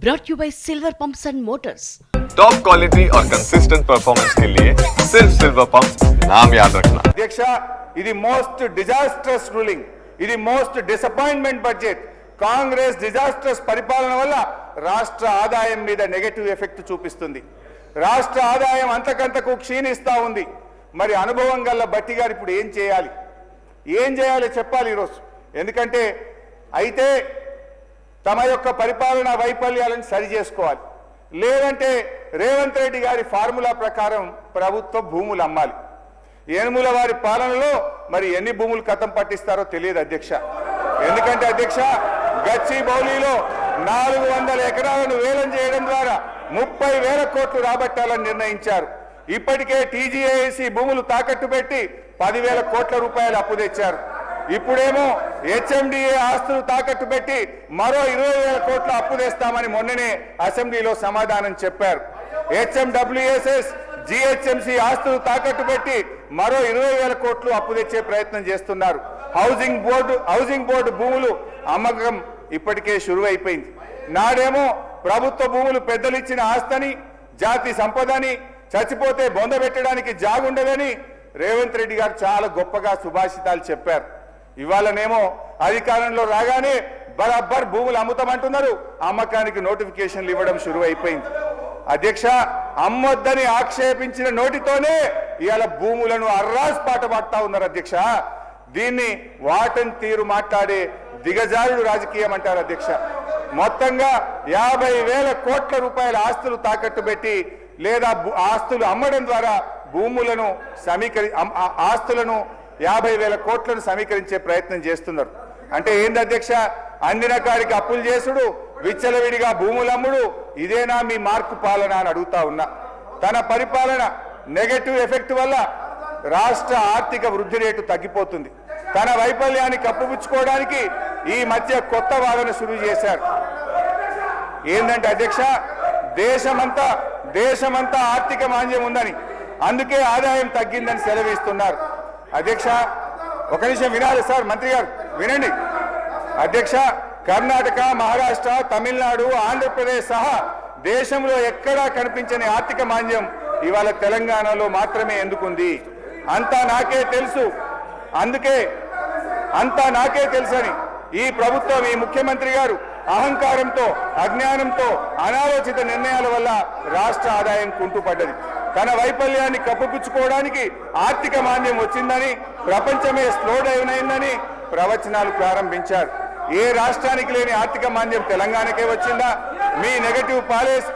brought you by Silver Pumps and Motors. Top quality और consistent performance के लिए सिर्फ सिल्वर पंप्स नाम याद रखना। अध्यक्ष ఇది మోస్ట్ డిజాస్ట్రస్ రూలింగ్, ఇది most disappointment budget. Congress disastrous పరిపాలన వల్ల రాష్ట్ర ఆదాయం మీద నెగటివ్ ఎఫెక్ట్ చూపిస్తుంది. రాష్ట్ర ఆదాయం అంతకంతకు క్షీణిస్తా ఉంది. మరి అనుభవం గల బట్టి గారు ఇప్పుడు ఏం చేయాలి చెప్పాలి ఈరోజు. ఎందుకంటే అయితే తమ యొక్క పరిపాలనా వైఫల్యాలను సరి చేసుకోవాలి, లేదంటే రేవంత్ రెడ్డి గారి ఫార్ములా ప్రకారం ప్రభుత్వ భూములు అమ్మాలి. ఏనుముల వారి పాలనలో మరి ఎన్ని భూములు కథం పట్టిస్తారో తెలియదు అధ్యక్ష. ఎందుకంటే అధ్యక్ష గచ్చిబౌలిలో 400 ఎకరాలను వేలం చేయడం ద్వారా 30,000 కోట్లు రాబట్టాలని నిర్ణయించారు. ఇప్పటికే టీజీఏసీ భూములు తాకట్టు పెట్టి 10,000 కోట్ల రూపాయలు అప్పు తెచ్చారు. ఇప్పుడేమో హెచ్ఎండిఏ ఆస్తులు తాకట్టు పెట్టి మరో 20,000 కోట్ల అప్పు తెస్తామని మొన్ననే అసెంబ్లీలో సమాధానం చెప్పారు. హెచ్ఎండబ్ల్యూఎస్ఎస్ జిహెచ్ఎంసీ ఆస్తులు తాకట్టు పెట్టి మరో 20,000 కోట్లు అప్పు తెచ్చే ప్రయత్నం చేస్తున్నారు. హౌసింగ్ బోర్డు భూములు అమ్మకం ఇప్పటికే షురువైపోయింది. నాడేమో ప్రభుత్వ భూములు పెద్దలు ఇచ్చిన ఆస్తని, జాతి సంపదని, చచ్చిపోతే బొంద పెట్టడానికి జాగుండదని రేవంత్ రెడ్డి గారు చాలా గొప్పగా సుభాషితాలు చెప్పారు. ఇవాళనేమో అధికారంలో రాగానే బరాబర్ భూములు అమ్ముతామంటున్నారు, అమ్మకానికి నోటిఫికేషన్లు ఇవ్వడం షురువైపోయింది. అధ్యక్ష అమ్మొద్దని ఆక్షేపించిన నోటితోనే ఇవాళ భూములను అర్రాస్ పాట పాడుతా ఉన్నారు అధ్యక్ష. దీన్ని వాటన్ తీరు మాట్లాడే దిగజారుడు రాజకీయం అంటారు అధ్యక్ష. మొత్తంగా 50,000 కోట్ల రూపాయల ఆస్తులు తాకట్టు పెట్టి లేదా ఆస్తులు అమ్మడం ద్వారా భూములను ఆస్తులను 50,000 కోట్లను సమీకరించే ప్రయత్నం చేస్తున్నారు. అంటే ఏంది అధ్యక్ష, అందిన కాడికి అప్పులు చేసుడు, విచ్చలవిడిగా భూములు అమ్ముడు, ఇదేనా మీ మార్కు పాలన అని అడుగుతా ఉన్నా. తన పరిపాలన నెగటివ్ ఎఫెక్ట్ వల్ల రాష్ట్ర ఆర్థిక వృద్ధి రేటు తగ్గిపోతుంది. తన వైఫల్యాన్ని కప్పుపుచ్చుకోవడానికి ఈ మధ్య కొత్త వాదన శురు చేశారు. ఏంటంటే అధ్యక్ష దేశమంతా ఆర్థిక మాంద్యం ఉందని, అందుకే ఆదాయం తగ్గిందని సెలవిస్తున్నారు. అధ్యక్ష ఒక నిమిషం వినాలి సార్, మంత్రి గారు వినండి. అధ్యక్ష కర్ణాటక, మహారాష్ట్ర, తమిళనాడు, ఆంధ్రప్రదేశ్ సహా దేశంలో ఎక్కడా కనిపించని ఆర్థిక మాంద్యం ఇవాళ తెలంగాణలో మాత్రమే ఎందుకుంది? అంతా నాకే తెలుసు, అందుకే అంతా నాకే తెలుసని ఈ ప్రభుత్వం, ఈ ముఖ్యమంత్రి గారు అహంకారంతో, అజ్ఞానంతో, అనాలోచిత నిర్ణయాల వల్ల రాష్ట్ర ఆదాయం కుంటుపడ్డది. తన వైఫల్యాన్ని కప్పుపుచ్చుకోవడానికి ఆర్థిక మాంద్యం వచ్చిందని, ప్రపంచమే స్లో డౌన్ అయిందని ప్రవచనాలు ప్రారంభించారు. ఏ రాష్ట్రానికి లేని ఆర్థిక మాంద్యం తెలంగాణకే వచ్చిందా? మీ నెగటివ్ పాలసీ